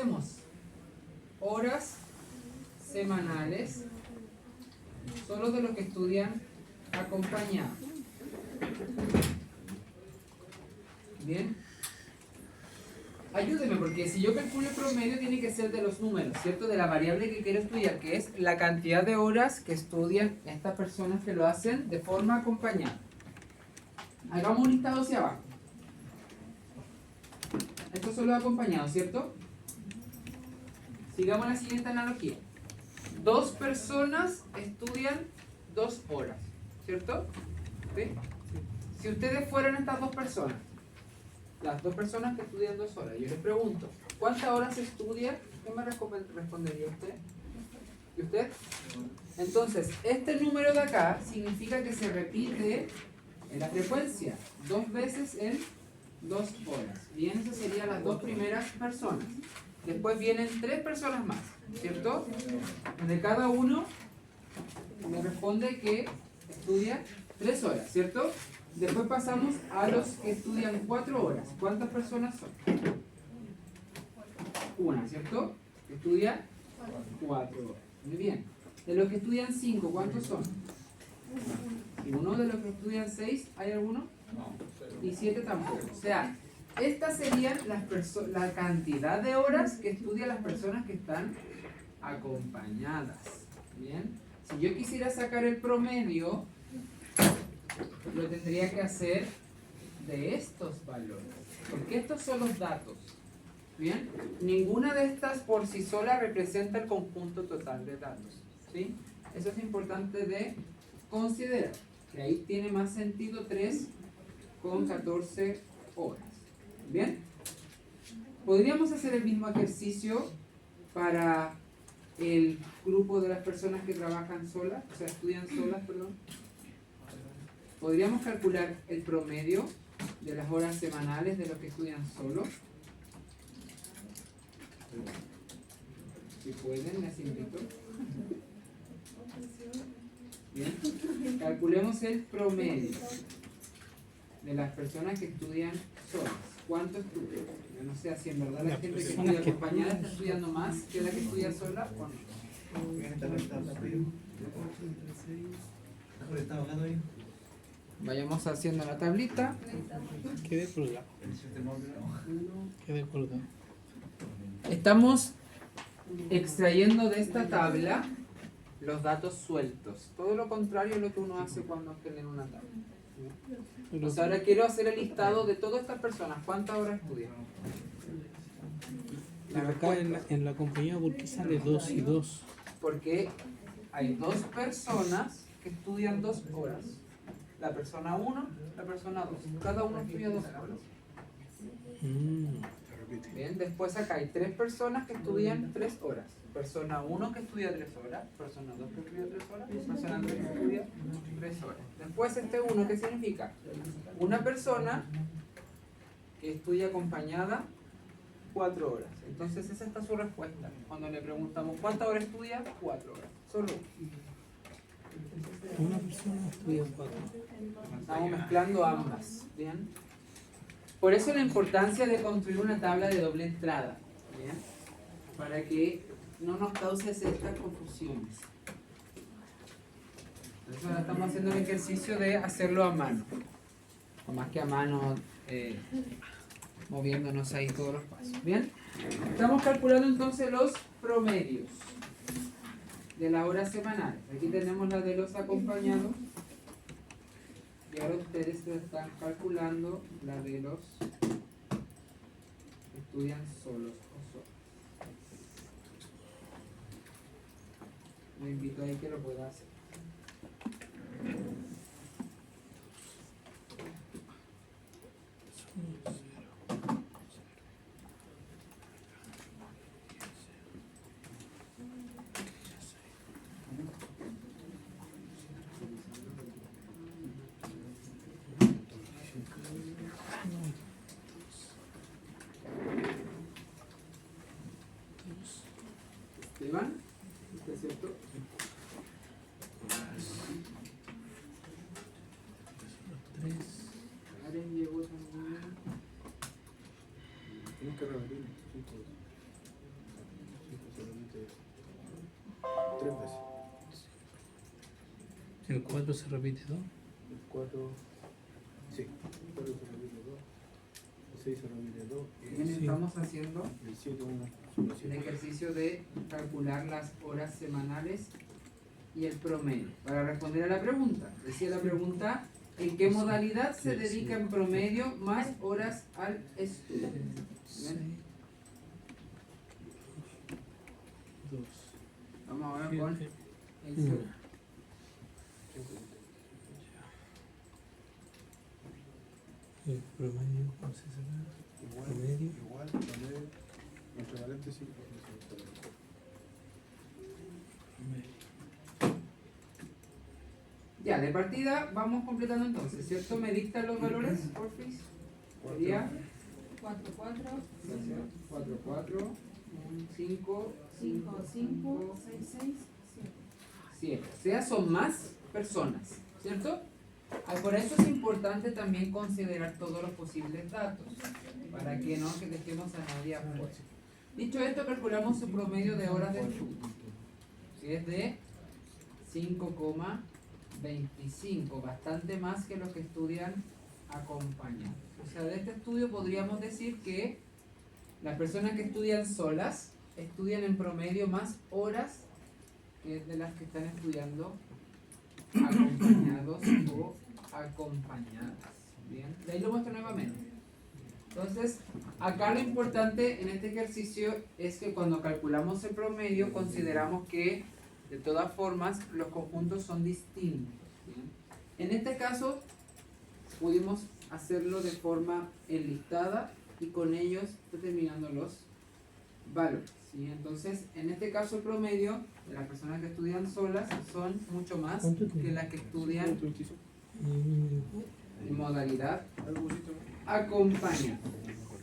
hacemos? Horas semanales solo de los que estudian acompañados. Bien. Ayúdeme, porque si yo calculo el promedio tiene que ser de los números, ¿cierto? De la variable que quiero estudiar, que es la cantidad de horas que estudian estas personas que lo hacen de forma acompañada. Hagamos un listado hacia abajo. Estos son los acompañados, ¿cierto? Sigamos la siguiente analogía. 2 personas estudian 2 horas, ¿cierto? ¿Sí? Si ustedes fueran estas 2 personas, las 2 personas que estudian 2 horas, yo les pregunto, ¿cuántas horas estudia? ¿Qué me respondería usted? ¿Y usted? Entonces, este número de acá significa que se repite en la frecuencia 2 veces en 2 horas. Bien, esas serían las 2 primeras personas. Después vienen 3 personas más, ¿cierto? De cada uno me responde que estudia 3 horas, ¿cierto? Después pasamos a los que estudian 4 horas. ¿Cuántas personas son? Una, ¿cierto? Que estudia 4 horas. Muy bien. De los que estudian 5, ¿cuántos son? Uno. De los que estudian 6, ¿hay alguno? No. Y 7 tampoco. O sea, estas serían la cantidad de horas que estudian las personas que están acompañadas. Bien. Si yo quisiera sacar el promedio, lo tendría que hacer de estos valores, porque estos son los datos. Bien, ninguna de estas por sí sola representa el conjunto total de datos, ¿sí? Eso es importante de considerar, que ahí tiene más sentido 3 con 14 horas. Bien, podríamos hacer el mismo ejercicio para el grupo de las personas que trabajan solas, o sea, estudian solas, perdón. Podríamos calcular el promedio de las horas semanales de los que estudian solos. Si pueden, les invito. Bien. Calculemos el promedio de las personas que estudian solas. ¿Cuánto estudian? Yo no sé si en verdad la gente que estudia acompañada está estudiando más que la que estudia sola o no. Vayamos haciendo la tablita. Quede colgado. Quede colgado. Estamos extrayendo de esta tabla los datos sueltos. Todo lo contrario a lo que uno hace cuando tiene una tabla. Pues ahora quiero hacer el listado de todas estas personas. ¿Cuántas horas estudian? Pero acá en la compañía, ¿por qué sale 2 y 2? Porque hay 2 personas que estudian 2 horas. La persona 1, la persona 2. Cada uno estudia 2 horas. Bien, después acá hay 3 personas que estudian 3 horas. Persona 1 que estudia 3 horas, persona 2 que estudia 3 horas, persona 3 que estudia 3 horas. Después este 1, ¿qué significa? Una persona que estudia acompañada 4 horas. Entonces esa está su respuesta. Cuando le preguntamos ¿cuántas horas estudia? 4 horas. Solo una persona estudia 4. Estamos mezclando ambas. ¿Bien? Por eso la importancia de construir una tabla de doble entrada. ¿Bien? Para que no nos cause estas confusiones. Entonces ahora estamos haciendo el ejercicio de hacerlo a mano. O más que a mano, moviéndonos ahí todos los pasos. ¿Bien? Estamos calculando entonces los promedios de las horas semanales. Aquí tenemos la de los acompañados. Y ahora ustedes están calculando la de los que estudian solos o solas. Le invito ahí que lo pueda hacer. Esteban, ¿está cierto? Karen llegó también. Tienes que repetir. El 4 se repite 2. El 4, sí, el 4 se repite 2, el 6 se repite 2, Bien, Sí. estamos haciendo el 7, 1, el ejercicio de calcular las horas semanales y el promedio. Para responder a la pregunta, decía la pregunta, ¿en qué modalidad se dedica en promedio más horas al estudio? Bien. 2. Vamos ahora con 7. el 1. segundo. El promedio, ¿cómo se saca? Promedio. igual, promedio, entre paréntesis, Ya, de partida vamos completando entonces, ¿cierto? ¿Me dictan los valores, porfis? Sería 4, 4, 4, 4, 5, 5, 5, 6, 6, 7. 7. O sea, son más personas, ¿cierto? Por eso es importante también considerar todos los posibles datos, para que no que dejemos a nadie afuera. Dicho esto, calculamos su promedio de horas de estudio, que es de 5,25, bastante más que los que estudian acompañados. O sea, de este estudio podríamos decir que las personas que estudian solas estudian en promedio más horas que de las que están estudiando acompañados o acompañadas. Bien, de ahí lo muestro nuevamente. Entonces, acá lo importante en este ejercicio es que cuando calculamos el promedio consideramos que de todas formas los conjuntos son distintos. ¿Bien? En este caso pudimos hacerlo de forma enlistada y con ellos determinando los valores. ¿Sí? Entonces, en este caso el promedio de las personas que estudian solas son mucho más que las que estudian en modalidad acompaña.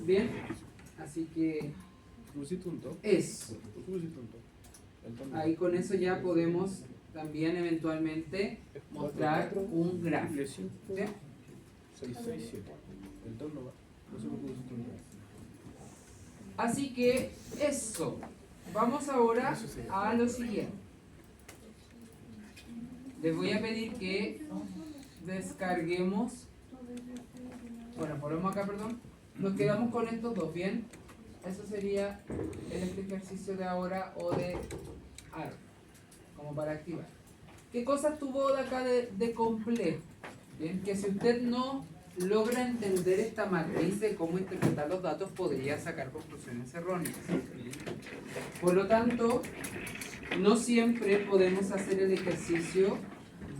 Bien, así que ¿Pusiste un 2? eso. ¿Por qué pusiste un 2? Ahí con eso ya podemos también eventualmente mostrar un gráfico. 5, ¿Sí? 6, 6, 7. El 2 no va. No sé por qué pusiste un 2. Así que eso. Vamos ahora a lo siguiente. Les voy a pedir que descarguemos. Bueno, ponemos acá, perdón. Nos quedamos con estos dos, ¿bien? Eso sería en este ejercicio de ahora o de ahora, como para activar. ¿Qué cosas tuvo de acá de complejo? Bien, que si usted no logra entender esta matriz de cómo interpretar los datos, podría sacar conclusiones erróneas. Por lo tanto, no siempre podemos hacer el ejercicio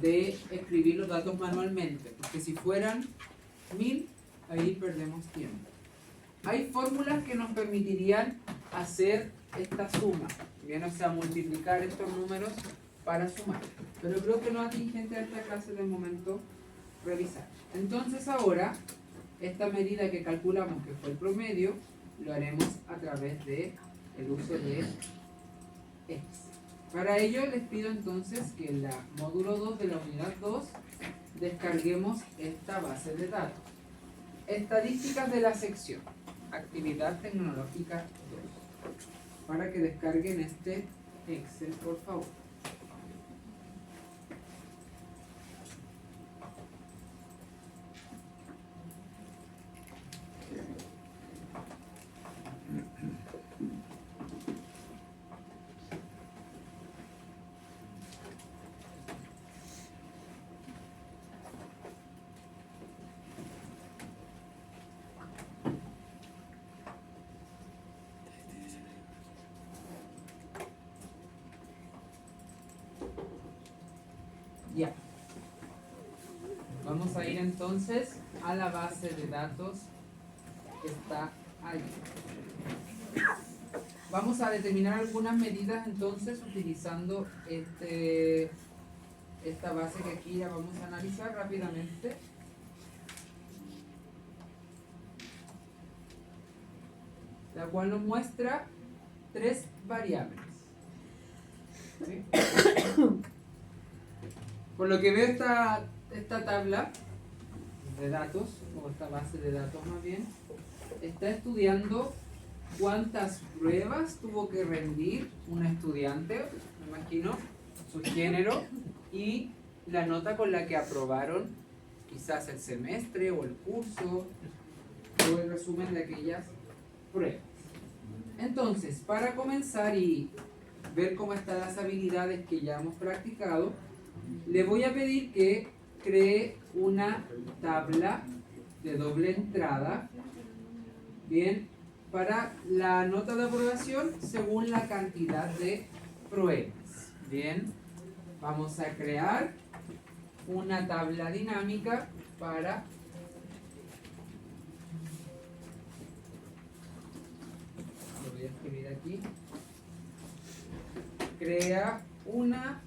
de escribir los datos manualmente, porque si fueran 1000, ahí perdemos tiempo. Hay fórmulas que nos permitirían hacer esta suma, bien, o sea, multiplicar estos números para sumar, pero creo que no es atingente a esta clase de momento revisar. Entonces ahora, esta medida que calculamos que fue el promedio, lo haremos a través de el uso de Excel. Para ello les pido entonces que en la módulo 2 de la unidad 2 descarguemos esta base de datos. Estadísticas de la sección, actividad tecnológica 2. Para que descarguen este Excel, por favor. Ya. Vamos a ir entonces a la base de datos que está ahí. Vamos a determinar algunas medidas entonces utilizando esta base que aquí ya vamos a analizar rápidamente. La cual nos muestra 3 variables. ¿Sí? Por lo que veo esta tabla de datos, o esta base de datos más bien, está estudiando cuántas pruebas tuvo que rendir un estudiante, me imagino, su género, y la nota con la que aprobaron quizás el semestre o el curso o el resumen de aquellas pruebas. Entonces, para comenzar y ver cómo están las habilidades que ya hemos practicado, le voy a pedir que cree una tabla de doble entrada, bien, para la nota de aprobación según la cantidad de pruebas. Bien, vamos a crear una tabla dinámica para lo voy a escribir aquí. Crea una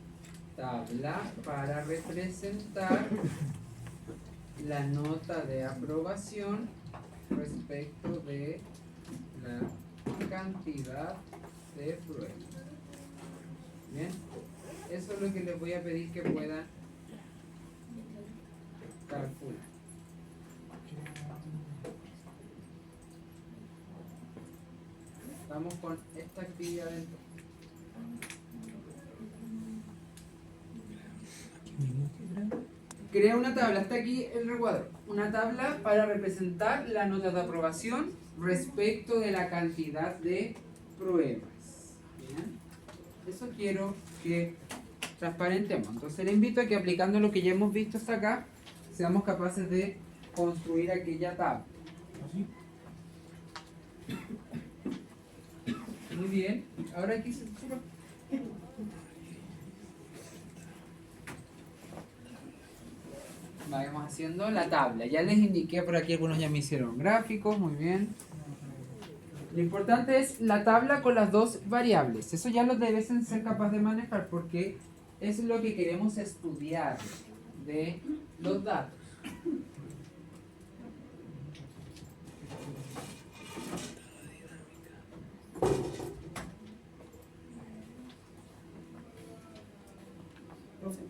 tabla para representar la nota de aprobación respecto de la cantidad de pruebas. Bien, eso es lo que les voy a pedir que puedan calcular. Estamos con esta actividad dentro. Crea una tabla, está aquí el recuadro. Una tabla para representar la nota de aprobación respecto de la cantidad de pruebas. Bien. Eso quiero que transparentemos. Entonces le invito a que aplicando lo que ya hemos visto hasta acá, seamos capaces de construir aquella tabla. Muy bien. Ahora aquí se vamos haciendo la tabla. Ya les indiqué por aquí, algunos ya me hicieron gráficos, muy bien. Lo importante es la tabla con las dos variables. Eso ya lo deben ser capaces de manejar porque es lo que queremos estudiar de los datos. Profe,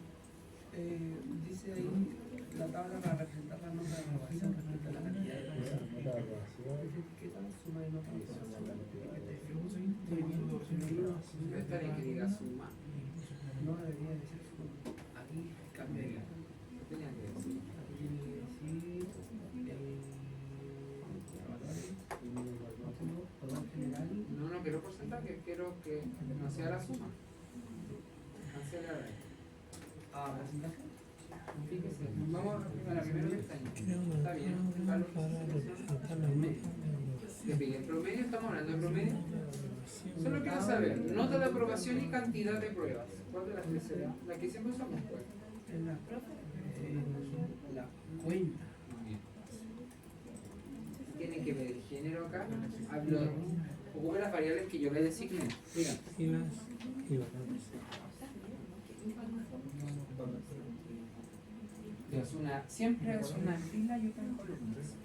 dice ahí la tabla para representar la nota de aprobación respecto a la cantidad de personas. ¿Qué tal suma y nota de aprobación? No está bien que diga suma. No debería decir suma. Aquí cambia. Tenía que decir. Aquí tiene que decir valor general. No quiero porcentaje, quiero que no sea la suma. Cancela la raíz. ¿Porcentaje? Fíjese, vamos a la primera pestaña. Crea una Está bien. tabla para representar la nota. ¿Qué pide? ¿El promedio? ¿Estamos hablando de promedio? Solo quiero saber, nota de aprobación y cantidad de pruebas. ¿Cuál de las tres será? La que siempre usamos, pues. En la cuenta. Muy bien. Tienen que ver el género acá. Ocupe las variables que yo le designé. Digan. Filas y valores. Siempre es una fila y otra en columnas.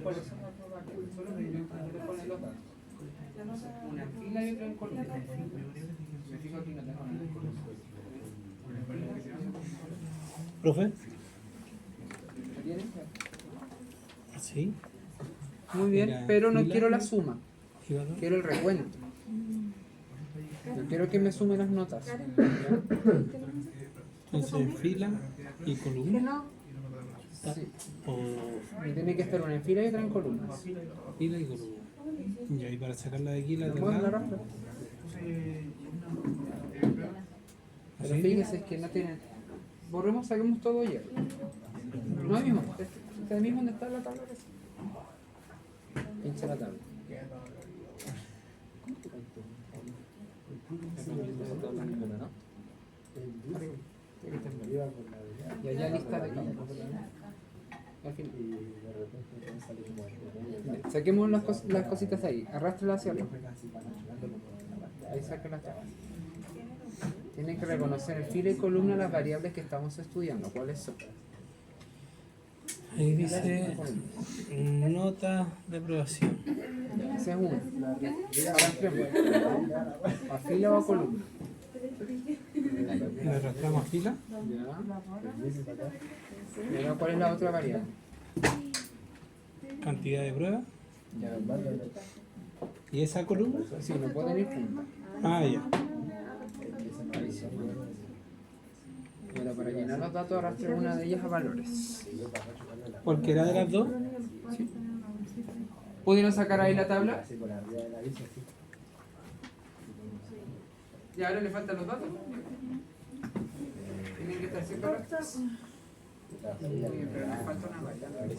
¿Cuáles son las dos variables? Solo que le ponen los datos. Una fila y otra en columnas. Me fijo aquí, no tengo nada en columnas. ¿Profe? ¿Tienen? Sí. Muy bien, Mira, pero no fila quiero la suma, y valor. quiero el recuento. Yo quiero que me sume las notas. Entonces, fila y columna. Sí. O Y tiene que estar una en fila y otra en columnas. fila y columna. Y ahí para sacarla de aquí, la de ¿Puedo la lado. arrastro? Pero ¿Así? fíjese, es que no tienen. Borremos, saquemos todo ya. No es mismo. Este mismo donde está la tabla. Pincha la tabla. Y allá lista de aquí. Al final. Saquemos las cositas de ahí. Arrástralas hacia arriba. Ahí saca las tablas. Tienen que reconocer en fila y columna las variables que estamos estudiando. ¿Cuáles son? Ahí dice nota de aprobación. Esa es una. Arrastremos. ¿A fila o a columna? Le arrastramos a fila. Ya. Y ahora, ¿cuál es la otra variable? Cantidad de pruebas. Ya. ¿Y esa columna? Sí, no pueden ir juntas. Ah, ya. Ahora para llenar los datos arrastre una de ellas a valores. ¿Cualquiera de las dos? ¿Pudieron sacar ahí la tabla? Y ahora le faltan los datos. Tienen que estar siempre correctos. Sí, pero me falta una variable.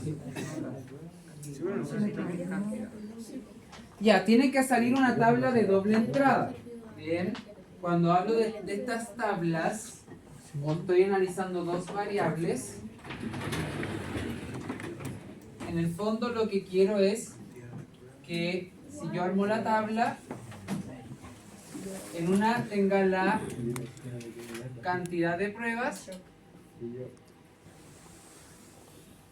Ya, tiene que salir una tabla de doble entrada. Bien, cuando hablo de estas tablas, o estoy analizando dos variables, en el fondo lo que quiero es que si yo armo la tabla, en una tenga la cantidad de pruebas,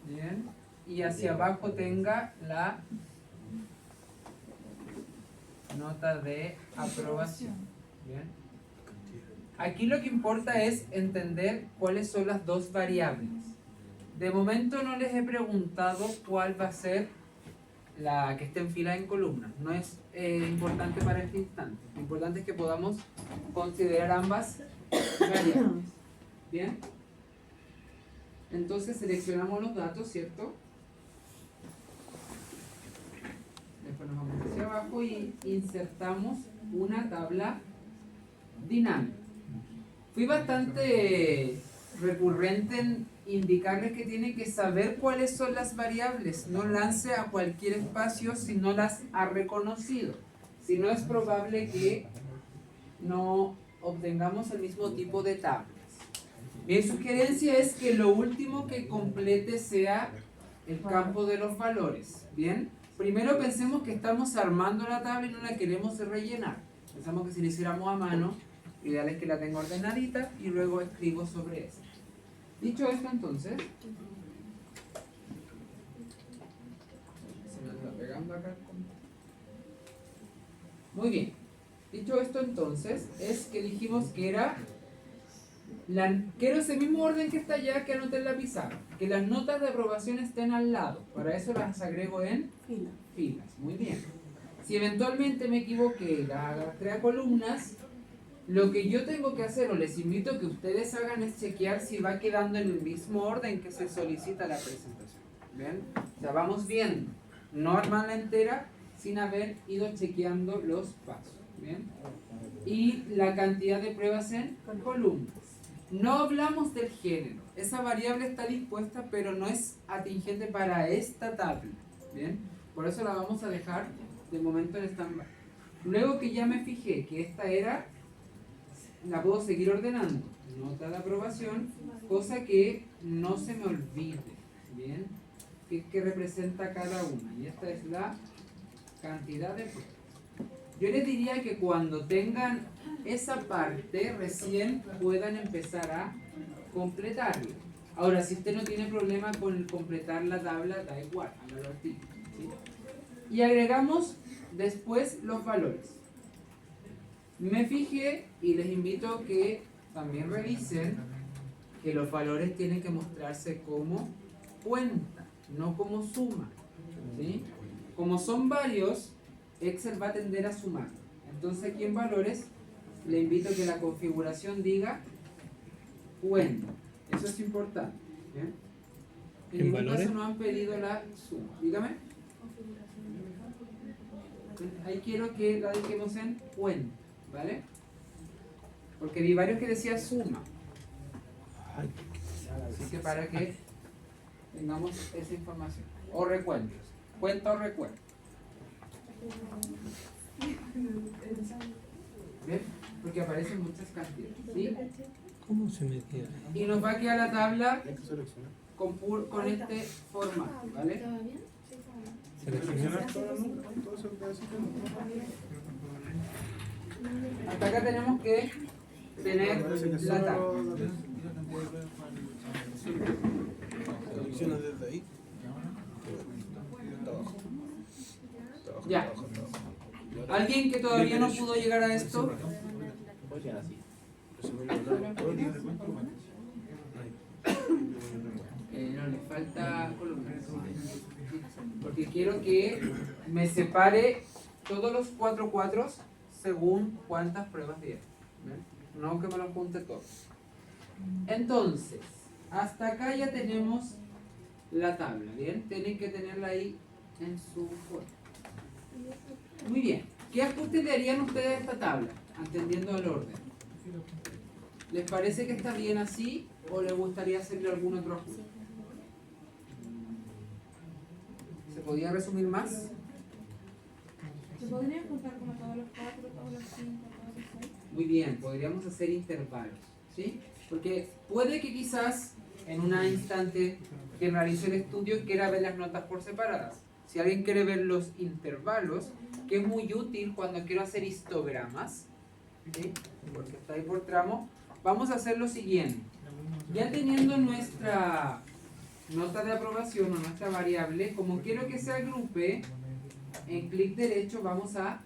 bien, y hacia abajo tenga la nota de aprobación. Bien. Aquí lo que importa es entender cuáles son las dos variables. De momento no les he preguntado cuál va a ser la que esté en fila en columna. No es importante para este instante. Lo importante es que podamos considerar ambas variables. Bien. Entonces seleccionamos los datos, ¿cierto? Después nos vamos hacia abajo y insertamos una tabla dinámica. Fui bastante recurrente en indicarles que tienen que saber cuáles son las variables. No lance a cualquier espacio si no las ha reconocido. Si no, es probable que no obtengamos el mismo tipo de tablas. Mi sugerencia es que lo último que complete sea el campo de los valores. Bien, primero pensemos que estamos armando la tabla y no la queremos rellenar. Pensamos que si la hiciéramos a mano, lo ideal es que la tenga ordenadita y luego escribo sobre eso. Dicho esto, entonces, se me anda pegando acá. Muy bien. Dicho esto, entonces, es que dijimos que era quiero ese mismo orden que está allá que anoté en la pizarra, que las notas de aprobación estén al lado. Para eso las agrego en filas. Muy bien. Si eventualmente me equivoqué y las arrastré a columnas, lo que yo tengo que hacer, o les invito a que ustedes hagan, es chequear si va quedando en el mismo orden que se solicita la presentación. ¿Ven? O sea, vamos viendo, no armarla entera sin haber ido chequeando los pasos. ¿Bien? Y la cantidad de pruebas en columnas. No hablamos del género. Esa variable está dispuesta, pero no es atingente para esta tabla. ¿Bien? Por eso la vamos a dejar de momento en stand-by. Luego que ya me fijé que esta era, la puedo seguir ordenando. Nota de aprobación, cosa que no se me olvide. ¿Bien? Que representa cada una. Y esta es la cantidad de pruebas. Yo les diría que cuando tengan esa parte, recién puedan empezar a completarla. Ahora, si usted no tiene problema con completar la tabla, da igual, hágalo así, ¿sí? Y agregamos después los valores. Me fijé y les invito a que también revisen que los valores tienen que mostrarse como cuenta, no como suma, ¿sí? Como son varios, Excel va a tender a sumar. Entonces aquí en valores le invito a que la configuración diga cuenta. Eso es importante. ¿Bien? En ningún valores? caso no han pedido la suma. Dígame. Ahí quiero que la dejemos en cuenta, ¿vale? Porque vi varios que decía suma. Así que para que tengamos esa información. O recuentos. Cuenta o recuento. ¿Ven? Porque aparecen muchas cantidades, ¿sí? ¿Cómo se metía? Y nos va a quedar la tabla con este formato, ¿vale? ¿Seleccionar? Hasta acá tenemos que tener la tabla. Selecciona desde ahí. Ya. ¿Alguien que todavía no pudo llegar a esto? No, le falta columna. Porque quiero que me separe todos los 4 cuadros según cuántas pruebas dieron. ¿Ven? No que me los junte todos. Entonces, hasta acá ya tenemos la tabla, ¿bien? Tienen que tenerla ahí en su foto. Muy bien. ¿Qué ajustes le harían ustedes a esta tabla? Entendiendo el orden. ¿Les parece que está bien así o les gustaría hacerle algún otro ajuste? ¿Se podía resumir más? ¿Se podrían juntar como todos los 4, todos los 5, todos los 6? Muy bien, podríamos hacer intervalos, ¿sí? Porque puede que quizás en un instante que realice el estudio quiera ver las notas por separadas. Si alguien quiere ver los intervalos, que es muy útil cuando quiero hacer histogramas, ¿sí? Porque está ahí por tramo, vamos a hacer lo siguiente. Ya teniendo nuestra nota de aprobación o nuestra variable, como quiero que se agrupe, en clic derecho vamos a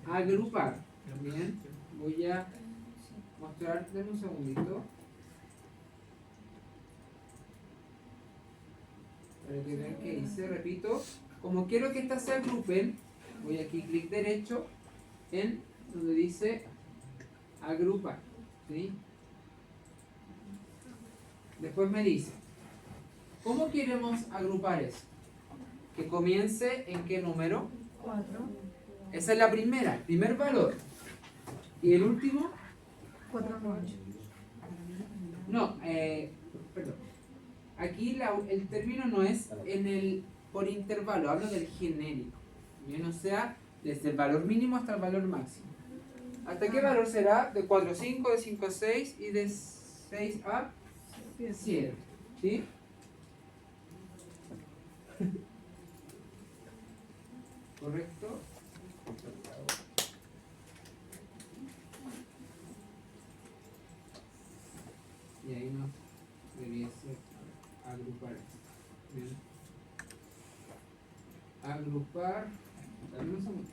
agrupar. Bien, voy a mostrar, denme un segundito. Para que vean qué hice, repito. Como quiero que estas se agrupen, voy aquí clic derecho en donde dice agrupar. ¿Sí? Después me dice, ¿cómo queremos agrupar eso? Que comience en qué número? 4. Esa es la primera, el primer valor. ¿Y el último? 4, 8. No, perdón. Aquí el término no es en el por intervalo, hablo del genérico. Bien, o sea, desde el valor mínimo hasta el valor máximo. ¿Hasta qué valor será? De 4 a 5, de 5 a 6 y de 6 a 7. ¿Sí? ¿Correcto? Y ahí nos debiese agrupar. Bien. Agrupar. Dame un segundo.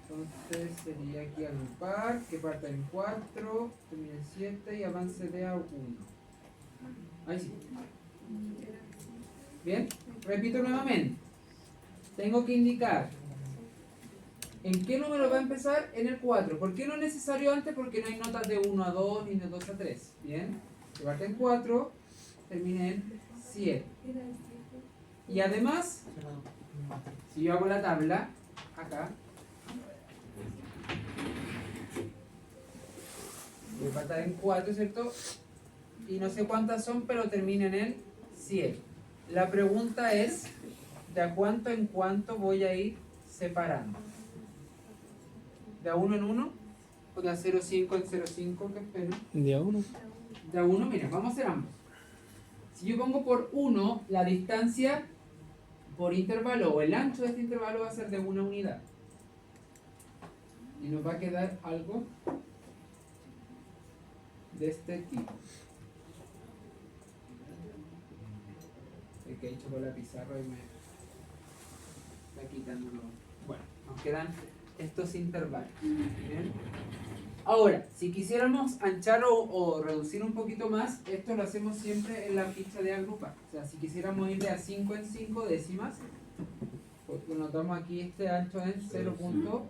Entonces sería aquí agrupar, que parta en 4, termine en 7 y avance de a 1. Ahí sí. Bien, repito nuevamente. Tengo que indicar en qué número va a empezar, en el 4. ¿Por qué no es necesario antes? Porque no hay notas de 1 a 2 ni de 2 a 3. Bien, que parte en 4, termine en 7. Y además, si yo hago la tabla, acá, voy a partir en 4, ¿cierto? Y no sé cuántas son, pero terminan en 7. La pregunta es, ¿de a cuánto en cuánto voy a ir separando? ¿De a 1 en 1? ¿O de a 0,5 en 0,5? ¿Qué espero? De a uno. De a 1, miren, vamos a hacer ambos. Si yo pongo por 1, la distancia por intervalo o el ancho de este intervalo va a ser de 1 unidad. Y nos va a quedar algo de este tipo. El que he hecho con la pizarra y me está quitándolo. Bueno, nos quedan estos intervalos. ¿Bien? Ahora, si quisiéramos anchar o reducir un poquito más, esto lo hacemos siempre en la ficha de agrupar. O sea, si quisiéramos ir de a 5 en 5 décimas, pues notamos aquí este ancho en 0.5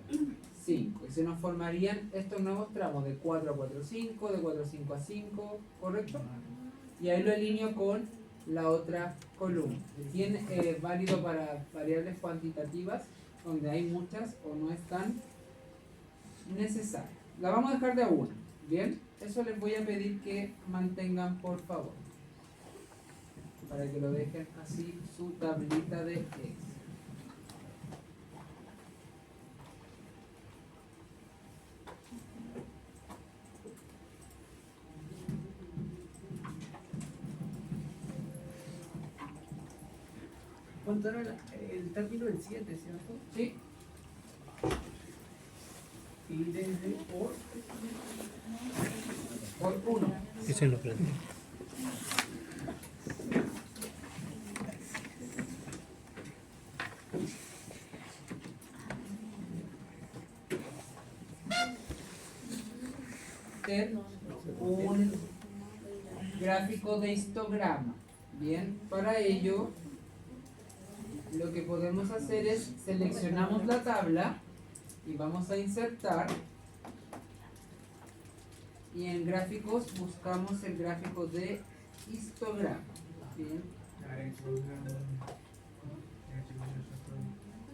y se nos formarían estos nuevos tramos de 4 a 4 a 5, de 4 a 5 a 5, ¿correcto? Y ahí lo alineo con la otra columna. Tiene válido para variables cuantitativas, donde hay muchas o no es tan necesario. La vamos a dejar de a 1, ¿bien? Eso les voy a pedir que mantengan, por favor, para que lo dejen así su tablita de Excel. ¿Cuánto era el término en 7, cierto? ¿Sí? Y desde Por 1. Ese no prende. usted un gráfico de histograma. Bien, para ello lo que podemos hacer es seleccionamos la tabla y vamos a insertar, y en gráficos buscamos el gráfico de histograma. Bien,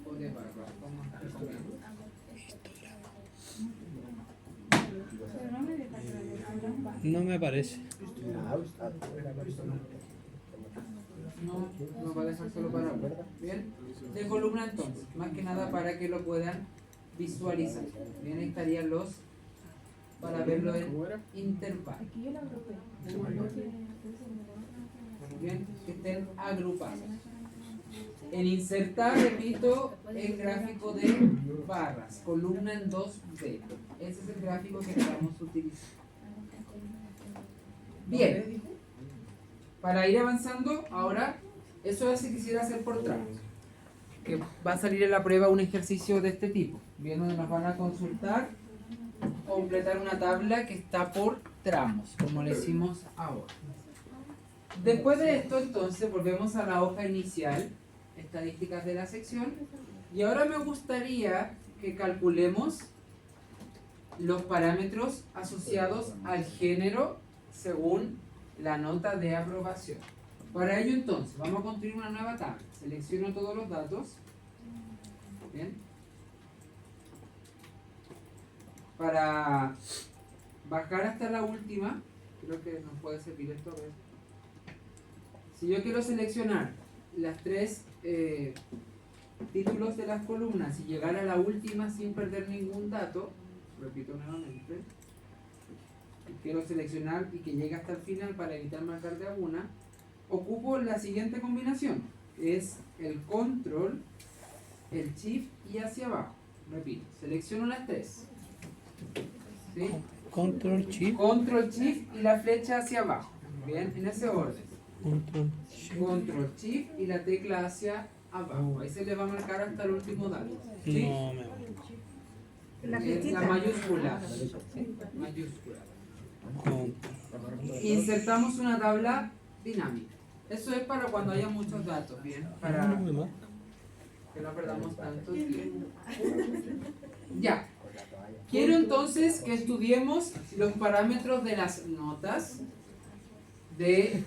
o de barra, vamos a ver. Pero no me deja que lo hagan. No me parece. No va a dejar solo para uno. Bien, de columna entonces, más que nada para que lo puedan visualizar. Bien, ahí estarían los, para verlo en intervalo. Aquí yo la agrupé. Bien, que estén agrupados. En insertar, repito, el gráfico de barras, columna en 2B. Ese es el gráfico que estamos utilizando. Bien, para ir avanzando, ahora, eso es si quisiera hacer por tramos. Que va a salir en la prueba un ejercicio de este tipo. Bien, donde nos van a consultar, completar una tabla que está por tramos, como le hicimos ahora. Después de esto, entonces, volvemos a la hoja inicial, estadísticas de la sección, y ahora me gustaría que calculemos los parámetros asociados al género según la nota de aprobación. Para ello, entonces, vamos a construir una nueva tabla. Selecciono todos los datos. Bien. Para bajar hasta la última, creo que nos puede servir esto. A ver. Si yo quiero seleccionar las tres títulos de las columnas y llegar a la última sin perder ningún dato, repito nuevamente, y quiero seleccionar y que llegue hasta el final para evitar marcar de alguna, ocupo la siguiente combinación, es el control, el shift y hacia abajo. Repito, selecciono las tres. ¿Sí? Control Shift. Control shift y la flecha hacia abajo. Bien, en ese orden. Control Shift. Control shift y la tecla hacia abajo. Ahí se le va a marcar hasta el último dato. ¿Sí? No me vale. La La mayúscula. ¿Sí? Mayúscula. Control. Insertamos una tabla dinámica. Eso es para cuando haya muchos datos, bien, para No me marca. que no perdamos tanto tiempo. Ya. Quiero entonces que estudiemos los parámetros de las notas de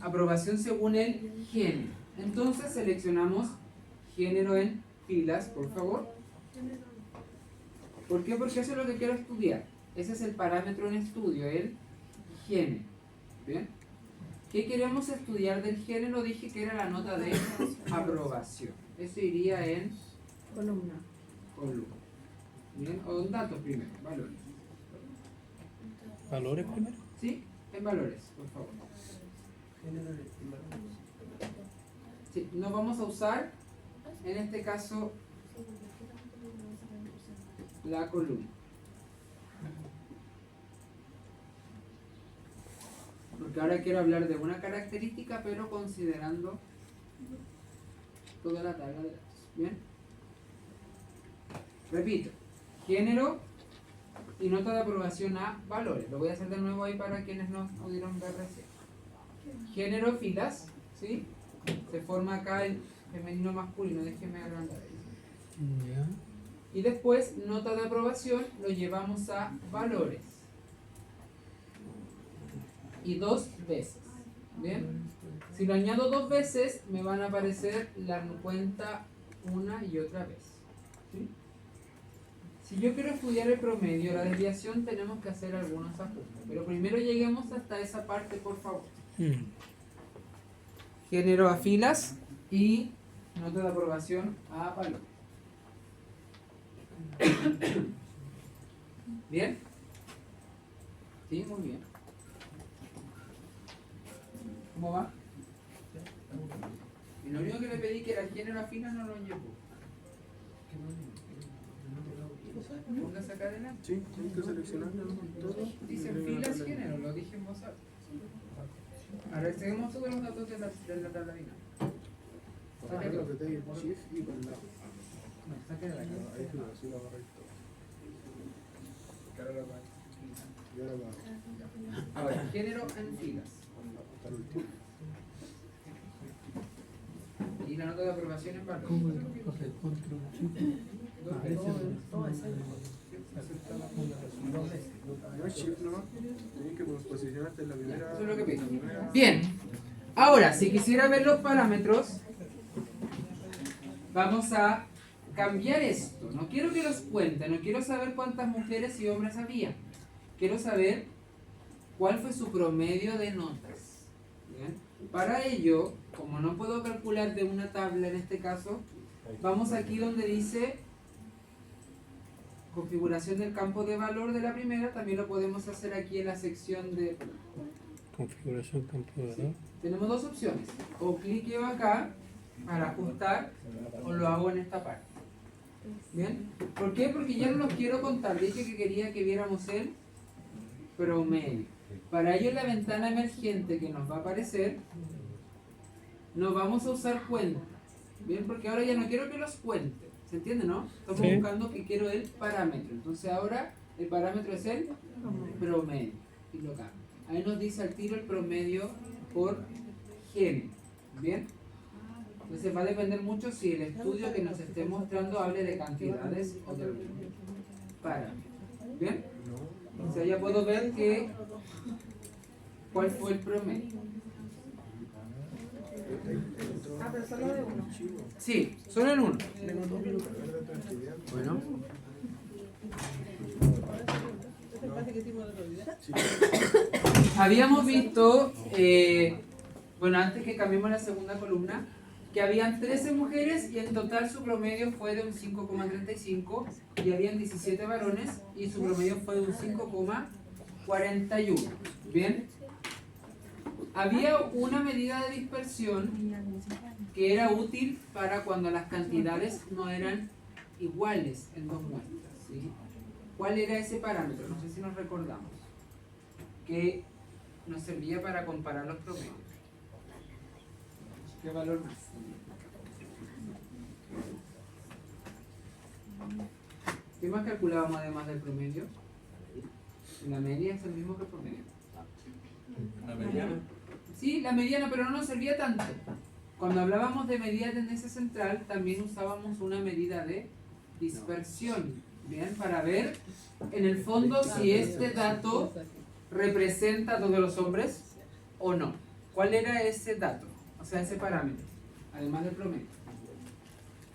aprobación según el género. Entonces seleccionamos género en filas, por favor. ¿Por qué? Porque eso es lo que quiero estudiar. Ese es el parámetro en estudio, el género. ¿Bien? ¿Qué queremos estudiar del género? Dije que era la nota de aprobación. Eso iría en Columna. columna. ¿Bien? O en datos primero, valores. ¿Valores primero? ¿Sí? En valores, por favor. Sí, no vamos a usar, en este caso, la columna. Porque ahora quiero hablar de una característica, pero considerando toda la tabla de datos. ¿Bien? Repito, género y nota de aprobación a valores. Lo voy a hacer de nuevo ahí para quienes no pudieron ver recién. Género, filas, ¿sí? Se forma acá el femenino masculino, déjenme agrandar ahí. Ya. Y después, nota de aprobación, lo llevamos a valores. Y 2 veces. ¿Bien? Si lo añado 2 veces, me van a aparecer la cuenta una y otra vez. ¿Sí? Si yo quiero estudiar el promedio, la desviación, tenemos que hacer algunos ajustes. Pero primero lleguemos hasta esa parte, por favor. Género a filas y nota de aprobación a valores. ¿Bien? Sí, muy bien. ¿Cómo va? Y lo único que le pedí que era género a filas no lo llevó. Póngase acá adelante. Sí, tienes que seleccionar todo. Dice filas género, lo dije en voz alta. Ahora seguimos todos los datos de la tabla dinámica. Ahí apreté el shift y con la. No, saque de la Ahí sí, así lo agarré todo. Y ahora abajo. Ahora, género en filas. Hasta el último. Y la nota de aprobación en valor. ¿Cómo es? Control shift. Dos Ah, veces. ese Todo es el dos veces. No es shift nomás. Tienes que posicionarte en la primera. Eso es lo que pido. Bien. Ahora, si quisiera ver los parámetros, vamos a cambiar esto. No quiero que los cuente, no quiero saber cuántas mujeres y hombres había. Quiero saber cuál fue su promedio de notas. ¿Bien? Para ello, como no puedo calcular de una tabla en este caso, vamos aquí donde dice configuración del campo de valor de la primera. También lo podemos hacer aquí en la sección de... Configuración campo de valor. Tenemos dos opciones, o cliqueo acá para ajustar o lo hago en esta parte. ¿Bien? ¿Por qué? Porque ya no los quiero contar, dije que quería que viéramos el promedio. Para ello en la ventana emergente que nos va a aparecer, no vamos a usar cuenta. ¿Bien? Porque ahora ya no quiero que los cuente. ¿Se entiende, no? Estamos Sí. buscando que quiero el parámetro. Entonces ahora el parámetro es el promedio. Y lo cambio. Ahí nos dice al tiro el promedio por género. ¿Bien? Entonces va a depender mucho si el estudio que nos esté mostrando hable de cantidades o de parámetros. ¿Bien? O sea, ya puedo ver que cuál fue el promedio. Ah, pero solo de uno. Sí, solo en uno. Bueno. Habíamos visto, bueno, antes que cambiemos la segunda columna, que habían 13 mujeres y en total su promedio fue de un 5,35 y habían 17 varones y su promedio fue de un 5,41. ¿Bien? Había una medida de dispersión que era útil para cuando las cantidades no eran iguales en dos muestras. ¿Sí? ¿Cuál era ese parámetro? No sé si nos recordamos. Que nos servía para comparar los promedios. ¿Qué valor más? ¿Qué más calculábamos además del promedio? La media es el mismo que el promedio. ¿La mediana? Sí, la mediana, pero no nos servía tanto. Cuando hablábamos de medida de tendencia central, también usábamos una medida de dispersión. Bien, para ver en el fondo si este dato representa a todos los hombres o no. ¿Cuál era ese dato? O sea, ese parámetro, además del promedio.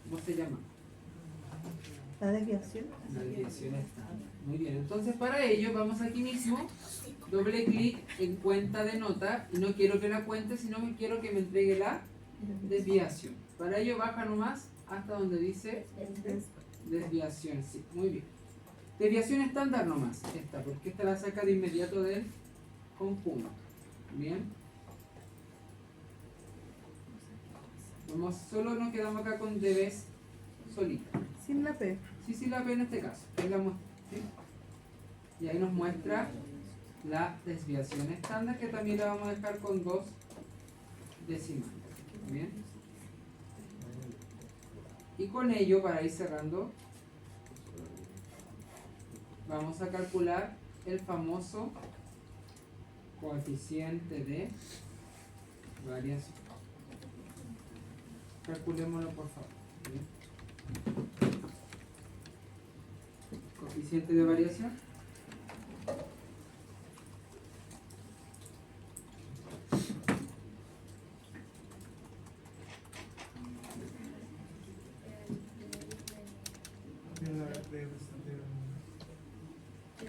¿Cómo se llama? La desviación. La desviación estándar. Muy bien, entonces para ello vamos aquí mismo, doble clic en cuenta de nota, y no quiero que la cuente, sino que quiero que me entregue la desviación. Para ello baja nomás hasta donde dice desviación, sí, muy bien. Desviación estándar nomás, esta, porque esta la saca de inmediato del conjunto. Bien. Vamos, solo nos quedamos acá con debes solita. Sin la P. Sí, la P en este caso. Tengamos, ¿sí? Y ahí nos muestra la desviación estándar, que también la vamos a dejar con 2 decimales. Bien. Y con ello, para ir cerrando, vamos a calcular el famoso coeficiente de variación. Calculémoslo, por favor. Bien. Coeficiente de variación.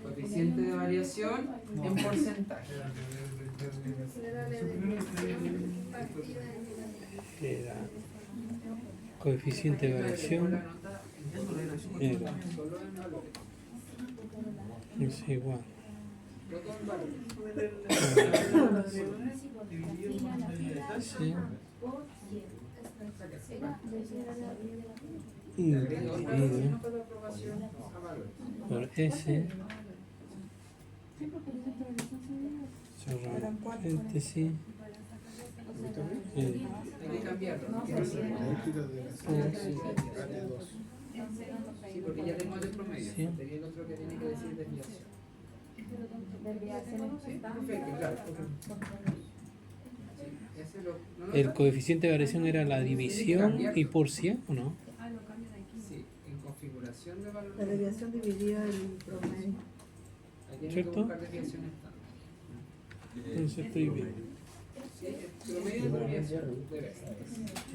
Coeficiente de variación en porcentaje. Era coeficiente de variación era Solo en valores. es igual. Todo en valores. Sí. Agrego otra vez Dividido nota de aprobación a valores. por S cerrado paréntesis. Hay que cambiarlo. ¿No? Estadísticas de la área 2. Sí, porque ya tengo el promedio. Sí. Sería el otro que tiene que decir desviación. Desviaciones Sí, están. perfecto, claro. Sí, ese lo El notas? coeficiente de variación era la división y por 100, ¿o no? Ah, lo cambian aquí. Sí, en configuración de valor. La desviación dividida el promedio. Ahí tienes que ¿Cierto? buscar desviación estándar. Entonces estoy bien. Sí, el promedio de desviación debe estar.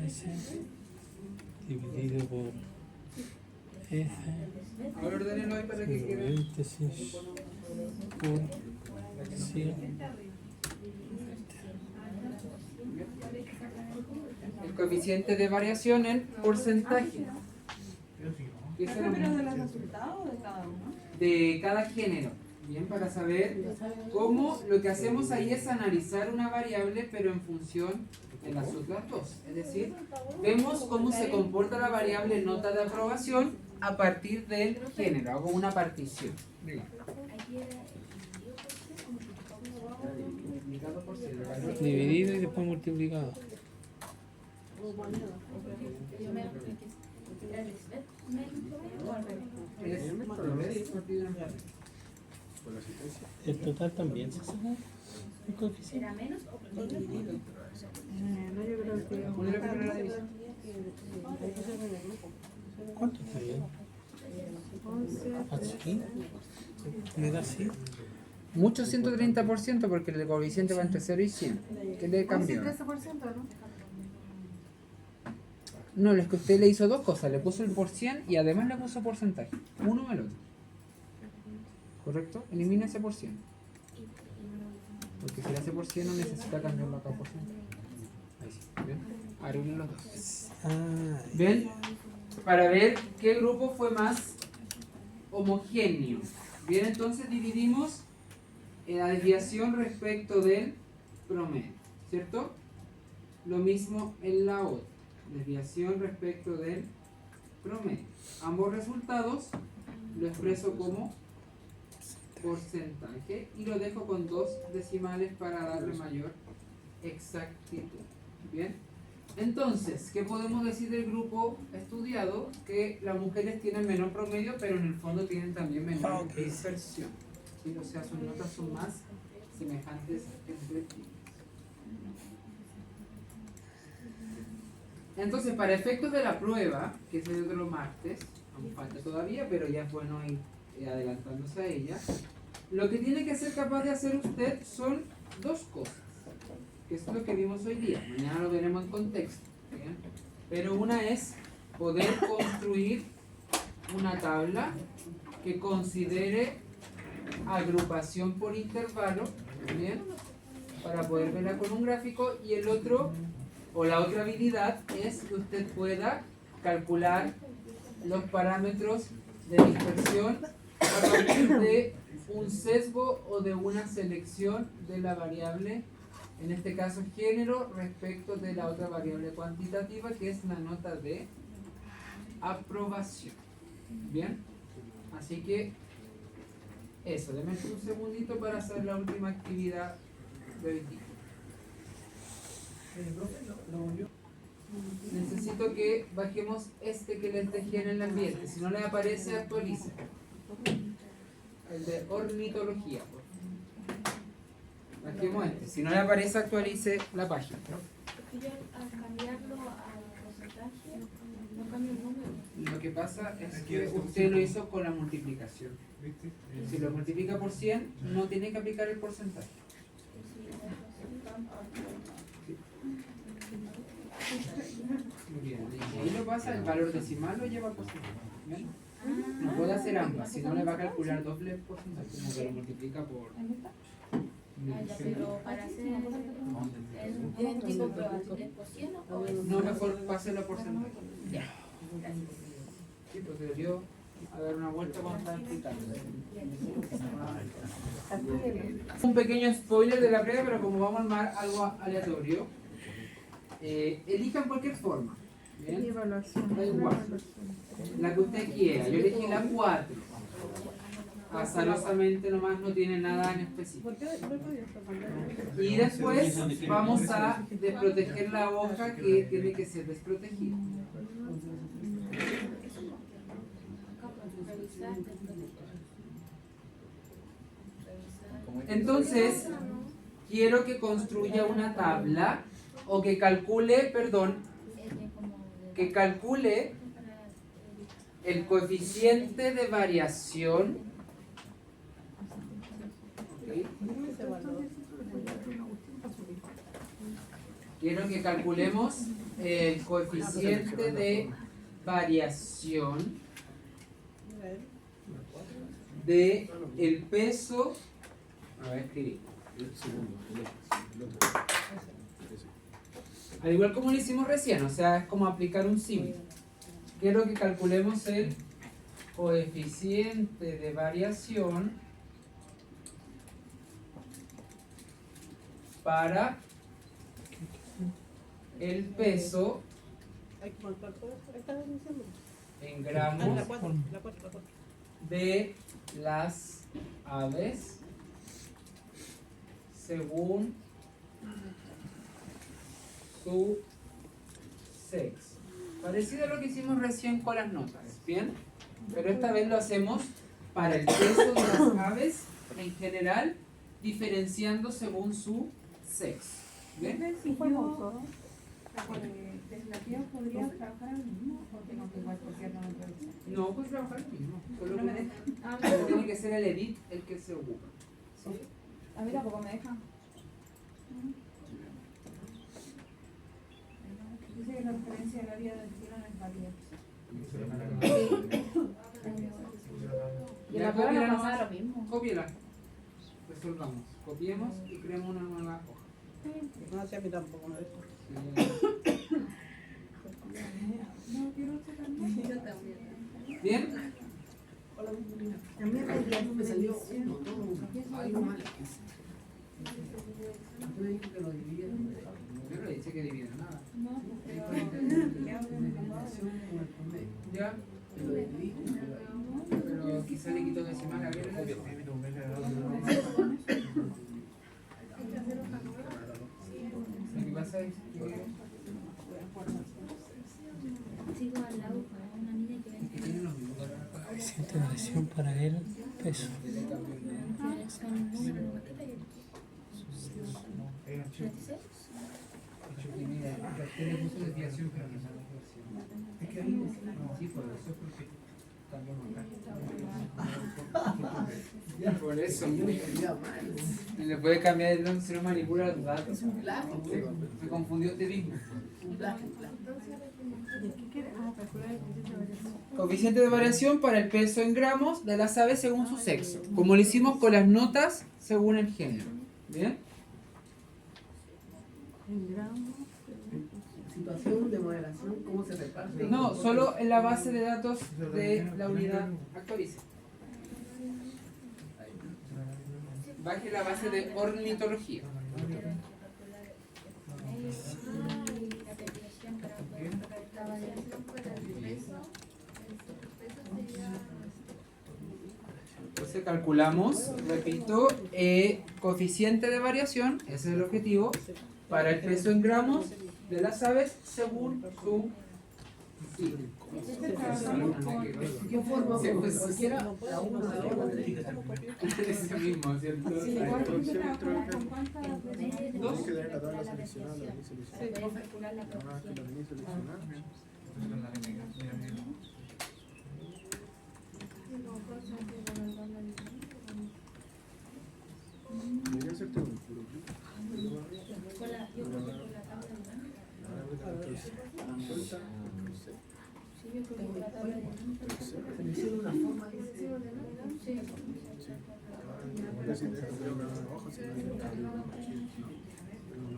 S dividido por F Ahora ordénelo ahí para que quede. paréntesis por 100. El coeficiente de variación en porcentaje. ¿Qué es ¿Pero de los resultados o de cada uno? de cada género? Bien, para saber cómo lo que hacemos ahí es analizar una variable, pero en función de las otras dos. Es decir, vemos cómo se comporta la variable nota de aprobación a partir del género. Hago una partición. Multiplicado por cero, el valor Dividido y después multiplicado. es promedio partido en realidad. El total también se saca el coeficiente. No, yo creo que ¿Cuál es la primera división? ¿Cuánto está bien? 11. ¿Así? ¿Me da así? Mucho 130% porque el coeficiente va entre 0 y 100. ¿Qué le cambió? 13%, ¿no? No, es que usted le hizo dos cosas. Le puso el por cien y además le puso porcentaje. Uno o el otro. ¿Correcto? Elimina ese por cien. Porque si le hace por 100 no necesita cambiarlo acá por ciento. Ahí sí. ¿Ven? Arreglen los dos. Ah, ¿Ven? Para ver qué grupo fue más homogéneo. Bien, entonces dividimos la desviación respecto del promedio, ¿cierto? Lo mismo en la otra, desviación respecto del promedio. Ambos resultados lo expreso como porcentaje y lo dejo con 2 decimales para darle mayor exactitud. Bien, entonces, ¿qué podemos decir del grupo estudiado? Que las mujeres tienen menor promedio, pero en el fondo tienen también menor dispersión. ¿Sí? O sea, sus notas son más semejantes entre sí. Entonces, para efectos de la prueba, que es el de los martes, aún falta todavía, pero ya es bueno ir adelantándose a ella, lo que tiene que ser capaz de hacer usted son dos cosas, que es lo que vimos hoy día. Mañana lo veremos en contexto, ¿bien? Pero una es poder construir una tabla que considere agrupación por intervalo, ¿bien? Para poder verla con un gráfico, y el otro, o la otra habilidad, es que usted pueda calcular los parámetros de dispersión a partir de un sesgo o de una selección de la variable, en este caso género, respecto de la otra variable cuantitativa, que es la nota de aprobación. ¿Bien? Así que eso, denme un segundito para hacer la última actividad de hoy día. Necesito que bajemos este que les dejé en el ambiente. Si no le aparece, actualice. El de ornitología. Por favor. Bajemos este. Si no le aparece, actualice la página. Porque yo al cambiarlo al porcentaje no cambio el número. Lo que pasa es que usted lo hizo con la multiplicación. Si lo multiplica por 100, no tiene que aplicar el porcentaje. Muy bien. Y ahí lo pasa, el valor decimal lo lleva a porcentaje. ¿Ven? No puede hacer ambas, si no le va a calcular doble porcentaje, como que lo multiplica por... Pero para hacer el tipo de prueba, ¿es por 100 o es? No, mejor páselo a porcentaje. Sí, porque debió a dar una vuelta cuando estaba explicando. Un pequeño spoiler de la prueba, pero como vamos a armar algo aleatorio, elijan cualquier forma. ¿Bien? Evaluación. Da igual. La que usted quiera. Yo elegí la 4. Azarosamente nomás, no tiene nada en específico. Y después vamos a desproteger la hoja que tiene que ser desprotegida. Entonces, quiero que construya una tabla o que calcule, que calcule el coeficiente de variación. ¿Ok? Quiero que calculemos el coeficiente de variación de el peso. A ver, escribí. Al igual como lo hicimos recién, o sea, es como aplicar un símil. Quiero que calculemos el coeficiente de variación para el peso en gramos de las aves según su sexo. Parecido a lo que hicimos recién con las notas, ¿bien? Pero esta vez lo hacemos para el peso de las aves en general, diferenciando según su sexo. ¿Bien? Si yo legislativo podría trabajar al mismo, porque no tengo el concierto en introducción. No, pues trabajar el mismo. Solo No me deja. que tiene que ser el edit el que se ocupa. ¿Sí? A mí tampoco me deja. Dice que la referencia del área del cielo no es válida. Y en la prueba nos pasaba lo mismo. Cópiela. Resolvamos. Copiemos y creemos una nueva hoja. No, si a mí tampoco me deja. No quiero sacar más. ¿Bien? También hay Me salió uno, algo mal. Yo le dije que lo dividieron. Yo no le dije que dividiera nada. No, pero ¿Ya? Lo dividí. Pero quizá le quito decimal a ver. Lo que pasa es que Sigo al lado con una niña que ven tienen los mismos. Coeficiente de variación para el peso. que son números de matita y 36. Tiene mucha desviación, pero no es desviación. Es que ahí Sí, por eso es porque cambiamos acá. Por eso. Le puede cambiar el nombre, se lo manipula los datos. Me confundió usted mismo. ¿de qué quiere? Ah, calcular el coeficiente de variación. Coeficiente de variación para el peso en gramos de las aves según su sexo. Como lo hicimos con las notas según el género. ¿Bien? En gramos. situación de modelación, ¿cómo se reparte? No, solo en la base de datos de la unidad actualice. Baje la base de ornitología. Entonces calculamos, repito, coeficiente de variación, ese es el objetivo, para el peso en gramos de las aves según su ciclo. ¿Qué forma? Cualquiera, la 1, la 2, la 3. Ese mismo, ¿cierto? Sí, igual que usted trabaja con cuántas veces. Dos. Que tener la tabla seleccionada, la venís seleccionada. Calcular la Ah, que la proporción. venís seleccionada. Debería hacerte un puro clic. Con la, yo creo que con la tabla de Suelta, sí, yo creo que con la tabla de Selecciona una forma, dice. porque si te dejas ver una hoja, se ve un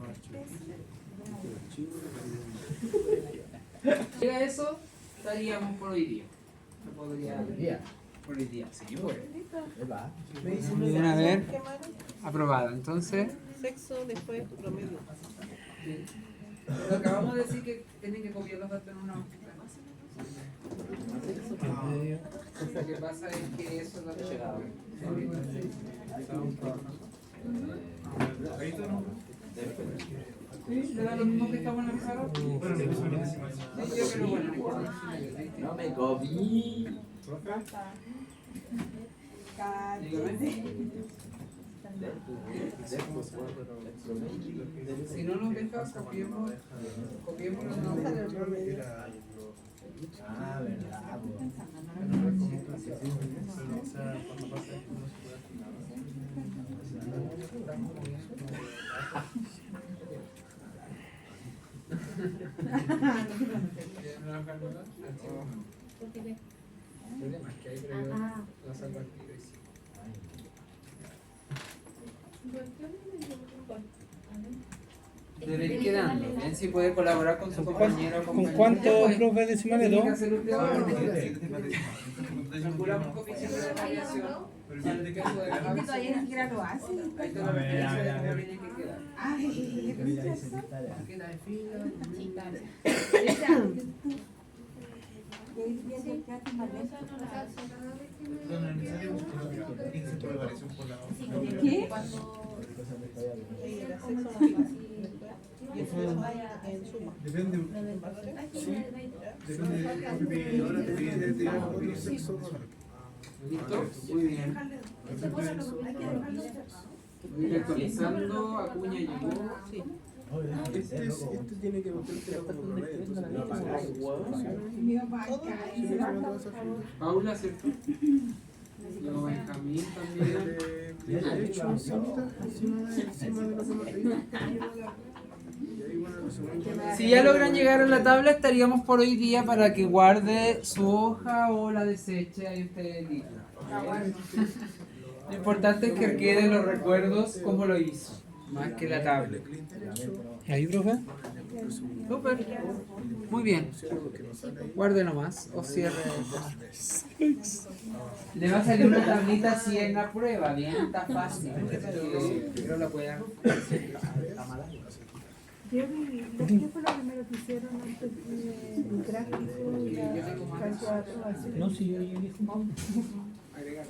archivo. Llega eso, estaríamos por hoy día. Se podría. Por hoy día, sí, pues. Me dice, Bien, a ver. Aprobada, entonces. sexo, después promedio. Sí. Pero acabamos de decir que tienen que copiar los datos en una hojita. Lo que pasa es que eso es lo que ¿Sí? ¿Le da lo mismo que está bueno en el salón? Sí, yo creo bueno, no importa. No me comí. Dígame. Si no nos dejas, copiemos la nota. Ah, verdad. Debe ir quedando. Bien, si puede colaborar con su compañero o ¿Con compañera. cuántos profes decimales? Tiene que ¿2? hacer usted ahora. Calculamos coeficiente de variación. ¿De qué puede Es que todavía ni siquiera lo hace. Ahí está la referencia de cómo tiene que quedar. Ay, ¿qué es eso? Queda de fila. ¿Qué? Depende. ¿Listo? Muy bien. Voy actualizando. Acuña llegó. Este tiene que meterse como correo, Paula, ¿cierto? Luego Benjamín también. de hecho, encima de la formativa. Si ya logran llegar a la tabla, estaríamos por hoy día para que guarde su hoja o la deseche. Ahí ustedes eligen. Lo importante es que queden los recuerdos como lo hizo, más que la tabla. ¿Ahí, profe? Súper. Muy bien. Guarde nomás o cierre. Le va a salir una tablita así en la prueba, bien, está fácil. Pero la puedan. ¿Qué fue lo primero que hicieron antes del gráfico y la calculadora? No, sí, yo llegué. Agregar.